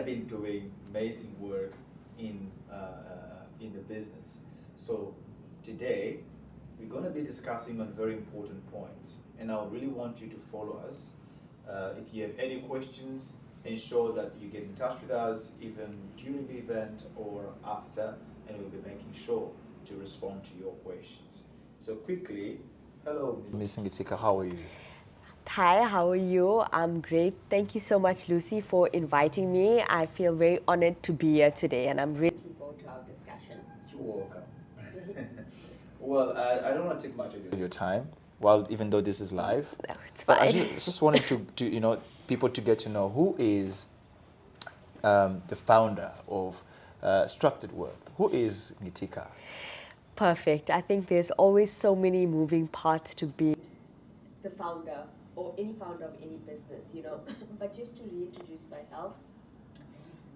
have been doing amazing work in the business. So today we're going to be discussing on very important points, and I really want you to follow us. If you have any questions, ensure that you get in touch with us even during the event or after, and we'll be making sure to respond to your questions. So quickly, hello, Ms. Gitika, how are you? Hi, how are you? I'm great. Thank you so much, Lucy, for inviting me. I feel very honored to be here today, and I'm really looking forward to our discussion. You're welcome. Well, I don't want to take much of your time. Well, even though this is live, No, it's but I fine. just wanted to people to get to know who is the founder of Structured Wealth. Who is Gitika? Perfect. I think there's always so many moving parts to be the founder or any founder of any business, But just to reintroduce myself,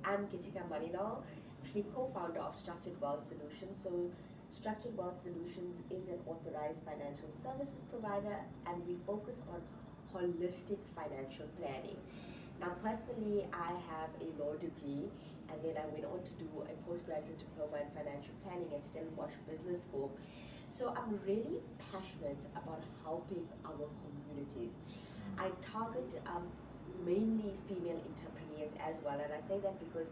I'm Gitika Manilal, actually co-founder of Structured Wealth Solutions. So Structured Wealth Solutions is an authorized financial services provider, and we focus on holistic financial planning. Now, personally, I have a law degree, and then I went on to do a postgraduate diploma in financial planning at Stellenbosch Business School. So I'm really passionate about helping our communities. I target mainly female entrepreneurs as well, and I say that because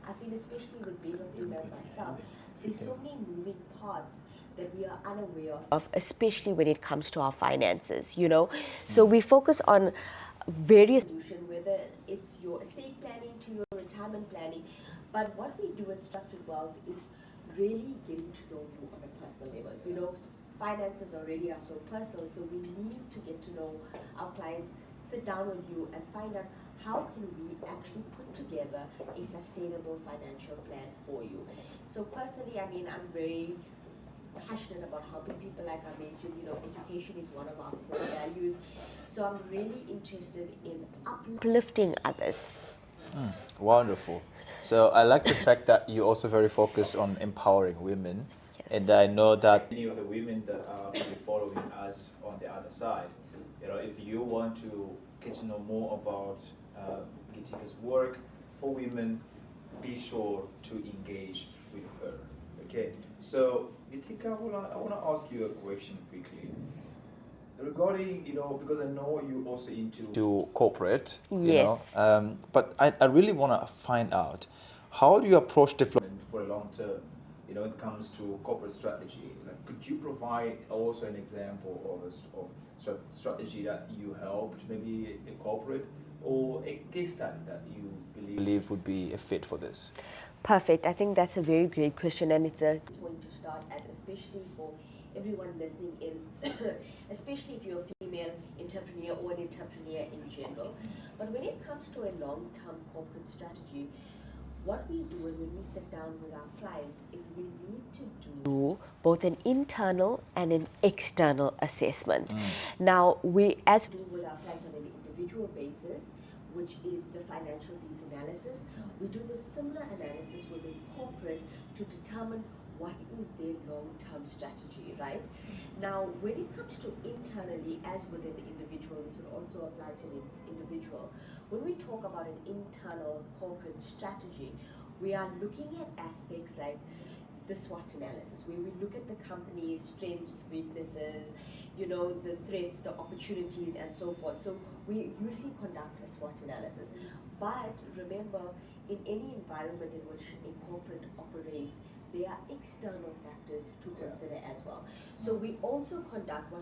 I feel, especially with being a female myself, there's so many moving parts that we are unaware of, especially when it comes to our finances. So we focus on various solutions, whether it's your estate planning to your retirement planning. But what we do at Structured Wealth is really getting to know you on a personal level. Finances already are so personal, so we need to get to know our clients, sit down with you and find out how can we actually put together a sustainable financial plan for you. So personally, I'm very passionate about helping people. Like I mentioned, education is one of our core values. So I'm really interested in uplifting others. Wonderful. So I like the fact that you're also very focused on empowering women. Yes. And I know that many of the women that are maybe following us on the other side, if you want to get to know more about Gitika's work for women, be sure to engage with her. Okay. So Gitika, I want to ask you a question quickly. Regarding, because I know you also into corporate, Yes. but I really want to find out, how do you approach development for a long term, when it comes to corporate strategy? Like, could you provide also an example of strategy that you helped, maybe a corporate or a case study that you believe would be a fit for this? Perfect. I think that's a very great question, and it's a point to start at, especially for everyone listening in, especially if you're a female entrepreneur or an entrepreneur in general. But when it comes to a long-term corporate strategy, what we do when we sit down with our clients is we need to do both an internal and an external assessment. Now, as we do with our clients on an individual basis, which is the financial needs analysis, we do the similar analysis with a corporate to determine what is their long-term strategy, right? Now, when it comes to internally, as with an individual, this will also apply to an individual. When we talk about an internal corporate strategy, we are looking at aspects like the SWOT analysis, where we look at the company's strengths, weaknesses, the threats, the opportunities, and so forth. So we usually conduct a SWOT analysis. But remember, in any environment in which a corporate operates, there are external factors to consider as well. So we also conduct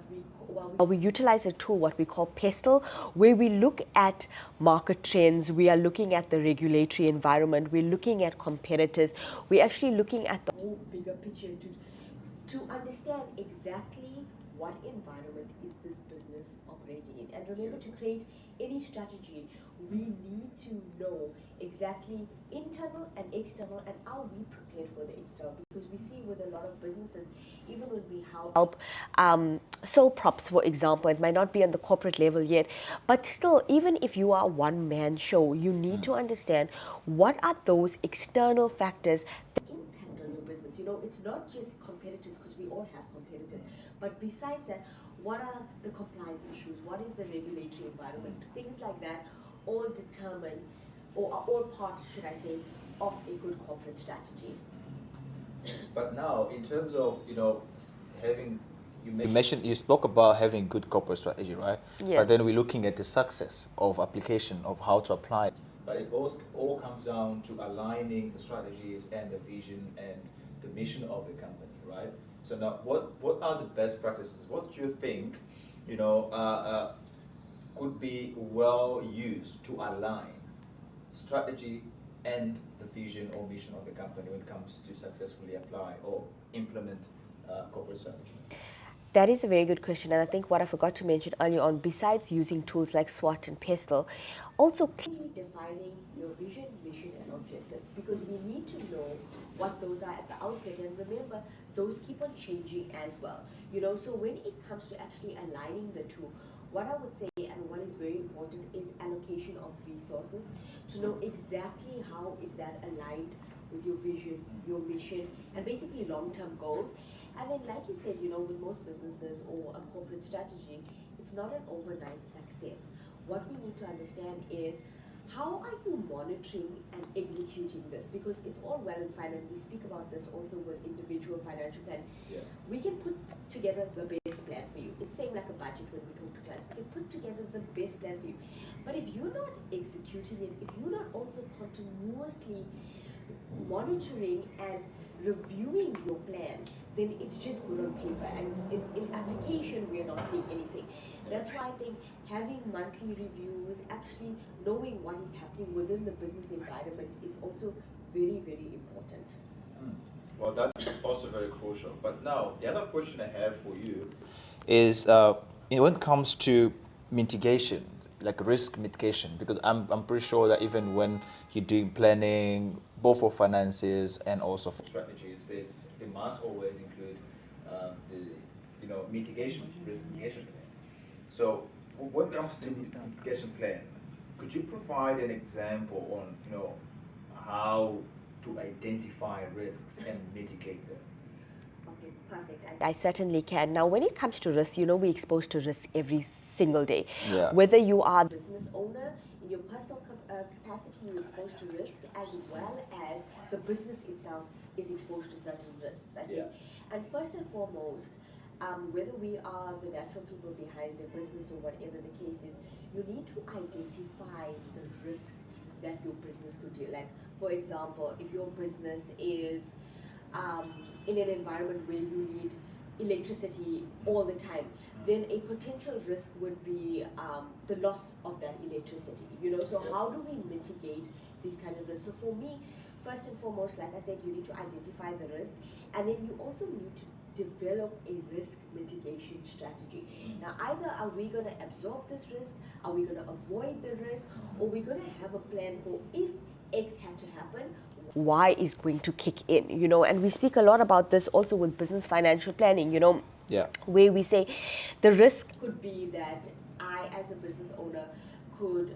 we utilize a tool, what we call PESTLE, where we look at market trends, we are looking at the regulatory environment, we're looking at competitors, we're actually looking at the whole bigger picture to understand exactly what environment is this business operating in. And remember, to create any strategy, we need to know exactly internal and external, and are we prepared for the external? Because we see with a lot of businesses, even when we help sole props, for example, it might not be on the corporate level yet, but still, even if you are a one-man show, you need to understand what are those external factors that impact on your business. It's not just competitors, because we all have competitors, but besides that, what are the compliance issues? What is the regulatory environment? Things like that all determine or are all part, should I say, of a good corporate strategy. But now, in terms of having, You spoke about having good corporate strategy, right? Yeah. But then we're looking at the success of application of how to apply it. but it all comes down to aligning the strategies and the vision and the mission of the company, right? So now, what are the best practices? What do you think, could be well used to align strategy and the vision or mission of the company when it comes to successfully apply or implement corporate strategy? That is a very good question, and I think what I forgot to mention earlier on, besides using tools like SWOT and PESTLE, also clearly defining your vision, mission, and objectives, because we need to know what those are at the outset, and remember, those keep on changing as well. So when it comes to actually aligning the two, what I would say and what is very important is allocation of resources to know exactly how is that aligned with your vision, your mission, and basically long-term goals. And then, like you said, with most businesses or a corporate strategy, it's not an overnight success. What we need to understand is, how are you monitoring and executing this? Because it's all well and fine, and we speak about this also with individual financial plan. Yeah. We can put together the best plan for you. It's same like a budget when we talk to clients. We can put together the best plan for you. But if you're not executing it, if you're not also continuously monitoring and reviewing your plan, then it's just good on paper, and it's in application we are not seeing anything. That's why I think having monthly reviews, actually knowing what is happening within the business environment, is also very, very important. Well, that's also very crucial. But now, the other question I have for you Is when it comes to mitigation, like risk mitigation, because I'm pretty sure that even when you're doing planning, both for finances and also for strategies, they must always include the mitigation, risk mitigation plan. So when it comes to mitigation plan, could you provide an example on how to identify risks and mitigate them? Okay, perfect. I certainly can. Now, when it comes to risk, we're exposed to risk every single day. Yeah. Whether you are a business owner, in your personal capacity, you're exposed to risk, as well as the business itself is exposed to certain risks, I think. Yeah. And first and foremost, whether we are the natural people behind a business or whatever the case is, you need to identify the risk that your business could do. Like, for example, if your business is in an environment where you need electricity all the time, then a potential risk would be the loss of that electricity. So how do we mitigate these kind of risks? So for me, first and foremost, like I said, you need to identify the risk, and then you also need to develop a risk mitigation strategy. Now, either are we going to absorb this risk, are we going to avoid the risk, or we're going to have a plan for if X had to happen, Y is going to kick in, and we speak a lot about this also with business financial planning, Yeah. where we say the risk could be that I, as a business owner, could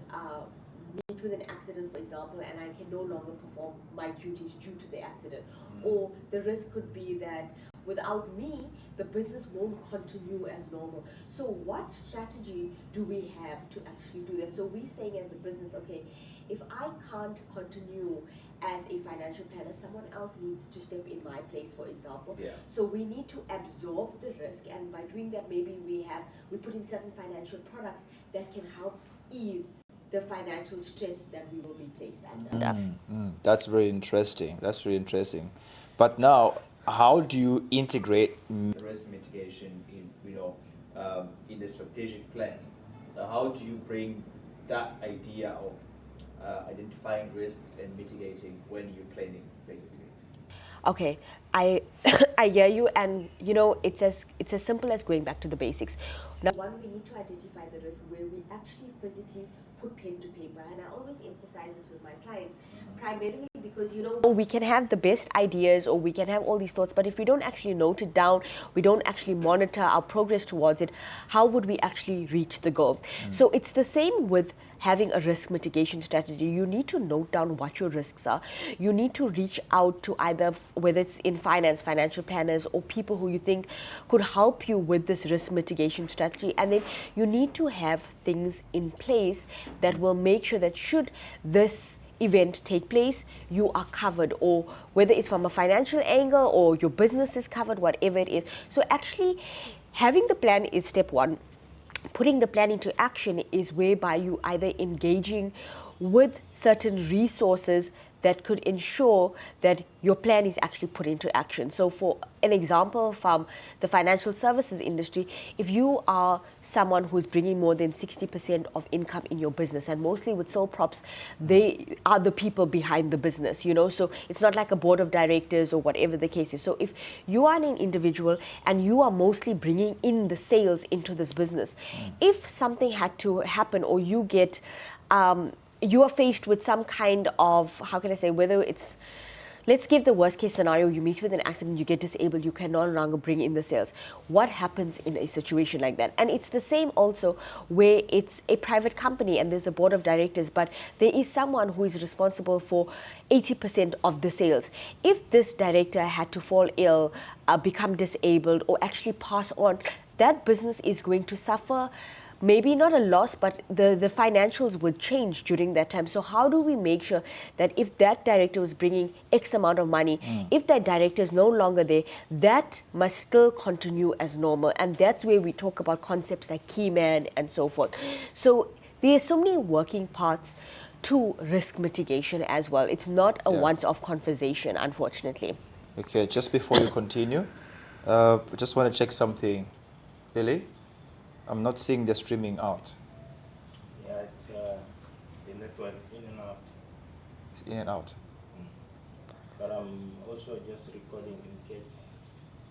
meet with an accident, for example, and I can no longer perform my duties due to the accident. Or the risk could be that without me, the business won't continue as normal. So what strategy do we have to actually do that? So we're saying as a business, okay, if I can't continue as a financial planner, someone else needs to step in my place, for example. Yeah. So we need to absorb the risk, and by doing that, maybe we put in certain financial products that can help ease the financial stress that we will be placed under. That's very interesting. That's very interesting. But now, how do you integrate risk mitigation in the strategic plan? How do you bring that idea of identifying risks and mitigating when you're planning, basically? Okay, I I hear you, and it's as simple as going back to the basics. Now, one, we need to identify the risk where we actually physically put pen to paper, and I always emphasize this with my clients, primarily because we can have the best ideas or we can have all these thoughts, but if we don't actually note it down, we don't actually monitor our progress towards it, how would we actually reach the goal? So it's the same with having a risk mitigation strategy. You need to note down what your risks are. You need to reach out to either, whether it's in finance, financial planners, or people who you think could help you with this risk mitigation strategy. And then you need to have things in place that will make sure that should this event take place, you are covered, or whether it's from a financial angle or your business is covered, whatever it is. So actually having the plan is step one. Putting the plan into action is whereby you either engaging with certain resources that could ensure that your plan is actually put into action. So for an example from the financial services industry, if you are someone who's bringing more than 60% of income in your business, and mostly with sole props, they are the people behind the business, you know, so it's not like a board of directors or whatever the case is. So if you are an individual and you are mostly bringing in the sales into this business, if something had to happen, or you get you are faced with some kind of, how can I say, whether it's, let's give the worst case scenario, you meet with an accident, you get disabled, you can no longer bring in the sales. What happens in a situation like that? And it's the same also where it's a private company and there's a board of directors, but there is someone who is responsible for 80% of the sales. If this director had to fall ill, become disabled, or actually pass on, that business is going to suffer maybe not a loss, but the financials would change during that time. So how do we make sure that if that director was bringing X amount of money, if that director is no longer there, that must still continue as normal? And that's where we talk about concepts like key man and so forth. So there are so many working parts to risk mitigation as well. It's not a once-off conversation, unfortunately. Okay, just before you continue, just want to check something. Billy, I'm not seeing the streaming out. Yeah, it's the network is in and out. It's in and out. But I'm also just recording in case.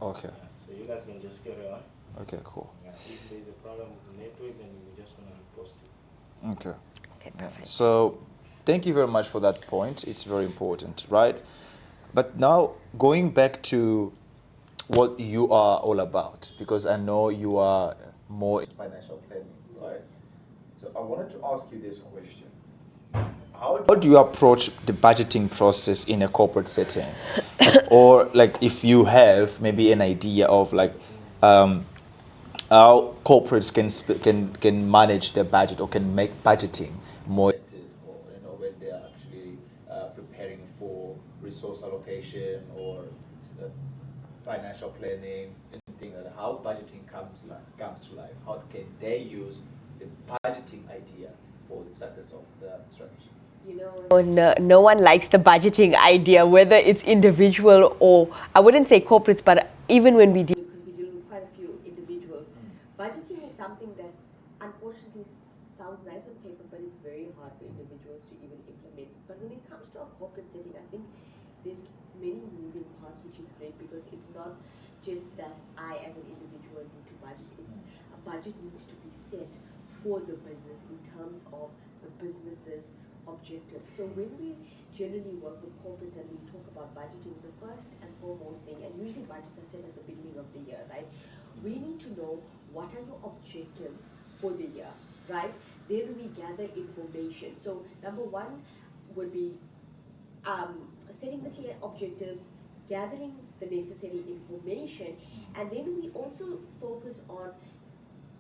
Okay. Yeah, so you guys can just carry on. Okay, cool. Yeah, if there's a problem with the network, then we're just gonna post it. Okay. Okay, Yeah. perfect. So thank you very much for that point. It's very important, right? But now going back to what you are all about, because I know you are more in Financial planning, right? Yes. So I wanted to ask you this question. How do you approach the budgeting process in a corporate setting? Or like if you have maybe an idea of like how corporates can manage their budget or can make budgeting more effective, or when they are actually preparing for resource allocation or uh, financial planning, anything like that, how budgeting comes to life. How can they use the budgeting idea for the success of the strategy? You know, no one likes the budgeting idea, whether it's individual or, I wouldn't say corporates, but even when we deal, because we deal with quite a few individuals, budgeting is something that unfortunately sounds nice on paper, but it's very hard for individuals to even implement. But when it comes to a corporate setting, I think there's many moving parts, which is great, because it's not just that I as an individual need to budget. It's a budget needs to be set for the business in terms of the business's objective. So when we generally work with corporates and we talk about budgeting, the first and foremost thing, and usually budgets are set at the beginning of the year, right? We need to know what are your objectives for the year, right? Then we gather information. So number one would be setting the clear objectives, gathering the necessary information, and then we also focus on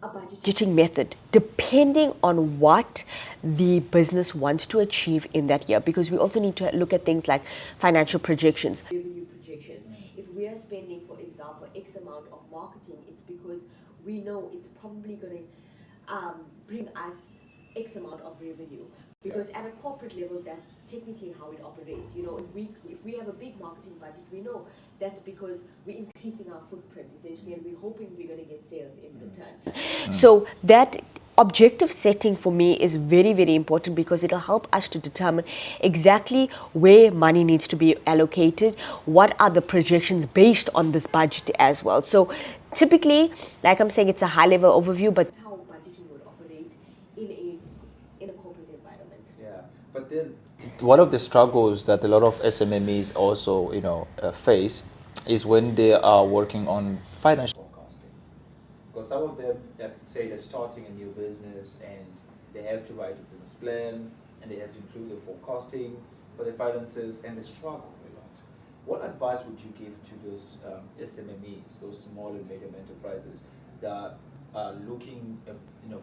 a budgeting method depending on what the business wants to achieve in that year, because we also need to look at things like financial projections, revenue projections. If we are spending, for example, X amount of marketing, it's because we know it's probably going to bring us X amount of revenue. Because at a corporate level, that's technically how it operates. You know, if we have a big marketing budget, we know that's because we're increasing our footprint essentially, and we're hoping we're going to get sales in return. So that objective setting for me is very, very important, because it'll help us to determine exactly where money needs to be allocated, what are the projections based on this budget as well. So typically, like I'm saying, it's a high level overview, but it's how budgeting would operate in a corporate environment. Yeah, but then one of the struggles that a lot of SMMEs also, face is when they are working on financial. forecasting, because some of them say they're starting a new business and they have to write a business plan and they have to include the forecasting for their finances, and they struggle a lot. What advice would you give to those SMMEs, those small and medium enterprises that are looking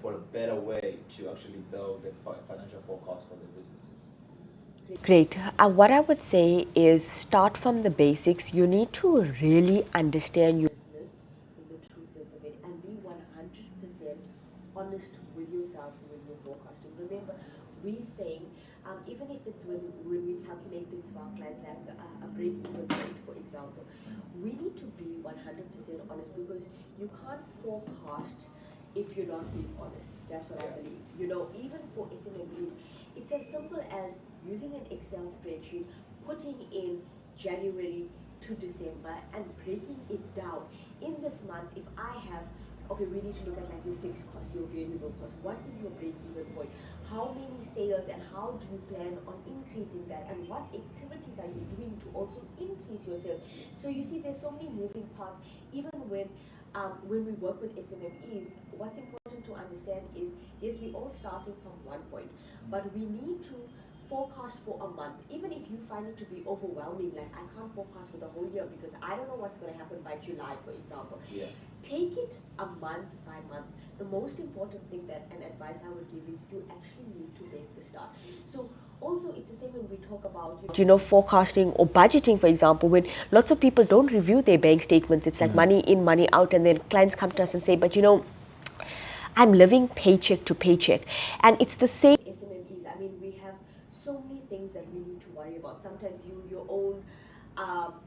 for a better way to actually build the financial forecast for their businesses? Great. What I would say is start from the basics. You need to really understand your business in the true sense of it and be 100% honest with yourself when you're forecasting. Remember, we saying, even if it's when we calculate things for our clients, like a break-even rate, for example, we need to be 100% honest because you can't forecast if you're not being honest. That's what I believe. You know, even for SMMEs, it's as simple as using an Excel spreadsheet, putting in January to December and breaking it down. In this month, if I have, okay, we need to look at like your fixed cost, your variable cost. What is your break-even point? How many sales and how do you plan on increasing that? And what activities are you doing to also increase your sales? So you see, there's so many moving parts. Even when we work with SMMEs, what's important to understand is, yes, we're all starting from one point, but we need to forecast for a month. Even if you find it to be overwhelming, like I can't forecast for the whole year because I don't know what's going to happen by July, for example. Take it a month by month. The most important thing that an advice I would give is you actually need to make the start. So also it's the same when we talk about forecasting or budgeting, for example, when lots of people don't review their bank statements. It's like money in, money out, and then clients come to us and say, but I'm living paycheck to paycheck. And it's the same SMMEs. I mean, we have so many things that we need to worry about. Sometimes your own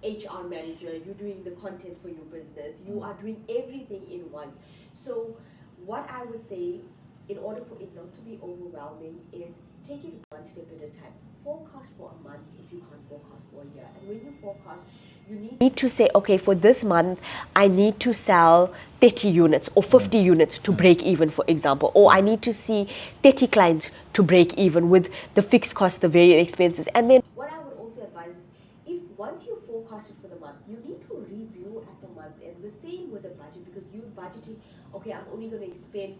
HR manager, you're doing the content for your business, you are doing everything in one. So what I would say, in order for it not to be overwhelming, is take it one step at a time. Forecast for a month if you can't forecast for a year. And when you forecast, you need to say, okay, for this month, I need to sell 30 units or 50 units to break even, for example. Or I need to see 30 clients to break even with the fixed costs, the various expenses. And then what I would also advise is, if once you forecasted for the month, you need to review at the month. And the same with the budget, because you're budgeting, okay, I'm only going to spend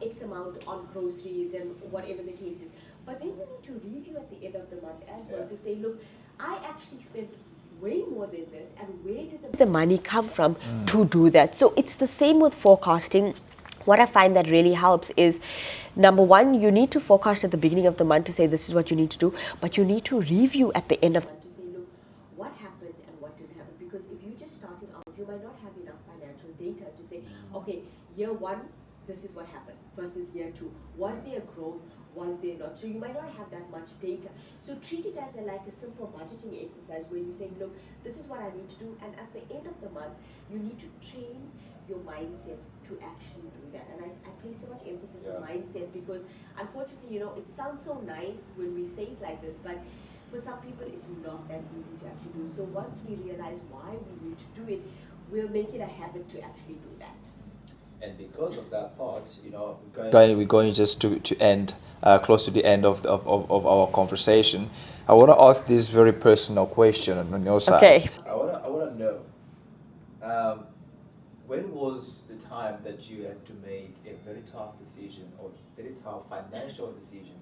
X amount on groceries and whatever the case is. But then you need to review at the end of the month as well to say, look, I actually spent way more than this, and where did the money come from to do that? So it's the same with forecasting. What I find that really helps is, number one, you need to forecast at the beginning of the month to say this is what you need to do, but you need to review at the end of the month to say, look, what happened and what didn't happen. Because if you're just starting out, you might not have enough financial data to say, okay, year one, this is what happened versus year two. Was there growth? Was there not? So you might not have that much data. So treat it as like a simple budgeting exercise where you say, look, this is what I need to do. And at the end of the month, you need to train your mindset to actually do that. And I place so much emphasis on mindset because unfortunately, it sounds so nice when we say it like this, but for some people, it's not that easy to actually do. So once we realize why we need to do it, we'll make it a habit to actually do that. And because of that part, We're going just to end close to the end of our conversation. I want to ask this very personal question on your side. Okay. I wanna know, when was the time that you had to make a very tough decision or very tough financial decision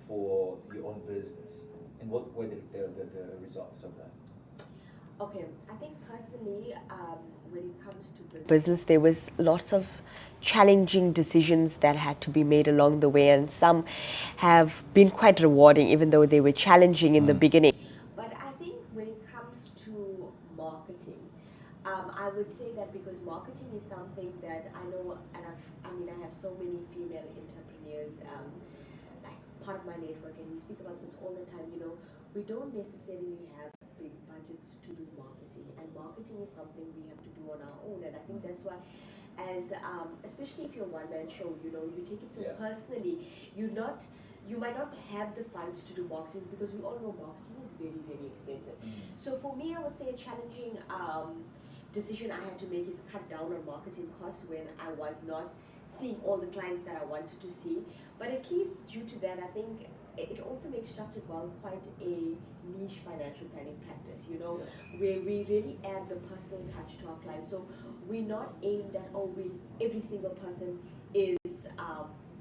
for your own business, and what were the results of that? Okay, I think personally, when it comes to business, there was lots of challenging decisions that had to be made along the way, and some have been quite rewarding, even though they were challenging in the beginning. But I think when it comes to marketing, I would say that because marketing is something that I know, and I have so many female entrepreneurs, like part of my network, and we speak about this all the time. We don't necessarily have big budgets to do marketing, and marketing is something we have to do on our own. And I think that's why, as especially if you're a one-man show, you take it so personally. You might not have the funds to do marketing, because we all know marketing is very, very expensive. So for me, I would say a challenging decision I had to make is cut down on marketing costs when I was not seeing all the clients that I wanted to see. But at least due to that, I think it also makes structured wealth quite a niche financial planning practice, where we really add the personal touch to our clients. So we're not aimed at, every single person is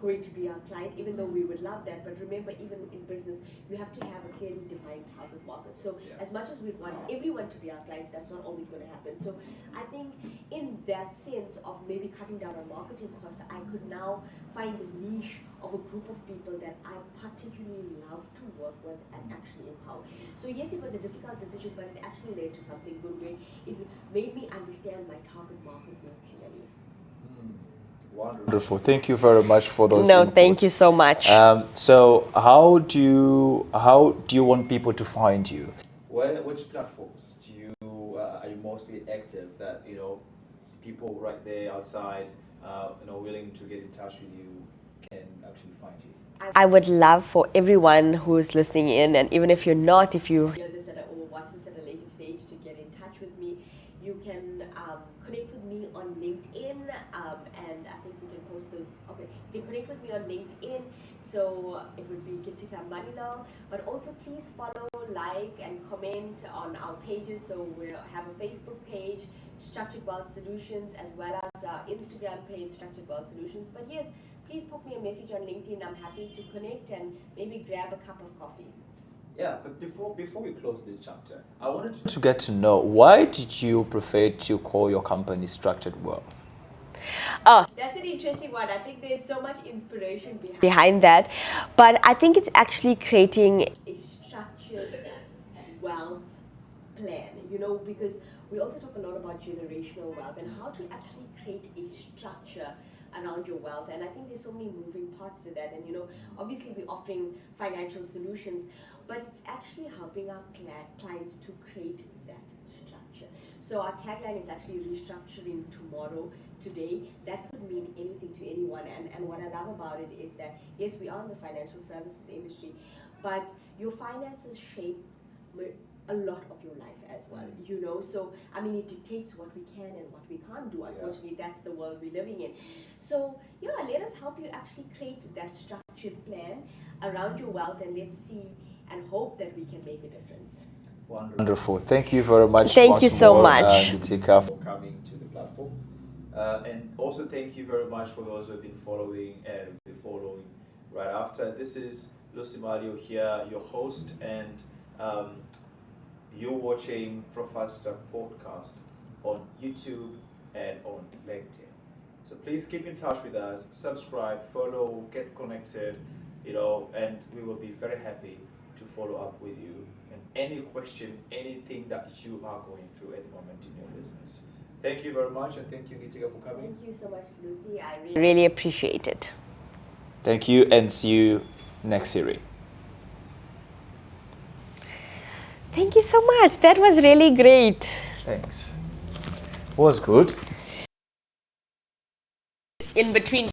going to be our client, even though we would love that. But remember, even in business, you have to have a clearly defined target market. So as much as we want everyone to be our clients, that's not always going to happen. So I think in that sense of maybe cutting down on marketing costs, I could now find a niche of a group of people that I particularly love to work with and actually empower. So yes, it was a difficult decision, but it actually led to something good where it made me understand my target market more clearly. Wonderful. Thank you very much for those No, inputs. thank you so much. So how do you want people to find you? Which platforms do you are you mostly active that people right there outside willing to get in touch with you can actually find you? I would love for everyone who is listening in, and even if you're not, if you hear this or watch this at a later stage, to get in touch with me. You can connect with me on LinkedIn, and I think we can post those. Okay, you can connect with me on LinkedIn, so it would be Gitika Manilal. But also please follow, like, and comment on our pages. So we have a Facebook page, Structured Wealth Solutions, as well as our Instagram page, Structured Wealth Solutions. But yes, please pop me a message on LinkedIn. I'm happy to connect and maybe grab a cup of coffee. Yeah, but before we close this chapter, I wanted To get to know, why did you prefer to call your company Structured Wealth? Oh, that's an interesting one. I think there's so much inspiration behind that, but I think it's actually creating a structured wealth plan, because we also talk a lot about generational wealth and how to actually create a structure around your wealth. And I think there's so many moving parts to that. And obviously we're offering financial solutions, but it's actually helping our clients to create that structure. So our tagline is actually restructuring tomorrow, today. That could mean anything to anyone. And what I love about it is that, yes, we are in the financial services industry, but your finances shape a lot of your life as well, so I mean, it dictates what we can and what we can't do. Unfortunately, that's the world we're living in. So let us help you actually create that structured plan around your wealth, and let's see and hope that we can make a difference. Wonderful. Thank you very much. Thank you so much, Gitika, for coming to the platform, and also thank you very much for those who have been following and will be following right after. This is Lucy Mario here, your host, and you're watching Profaster podcast on YouTube and on LinkedIn. So please keep in touch with us, subscribe, follow, get connected, and we will be very happy to follow up with you. And any question, anything that you are going through at the moment in your business. Thank you very much, and thank you, Gitika, for coming. Thank you so much, Lucy. I really appreciate it. thank you, and see you next series. Thank you so much. That was really great. Thanks. Was good. In between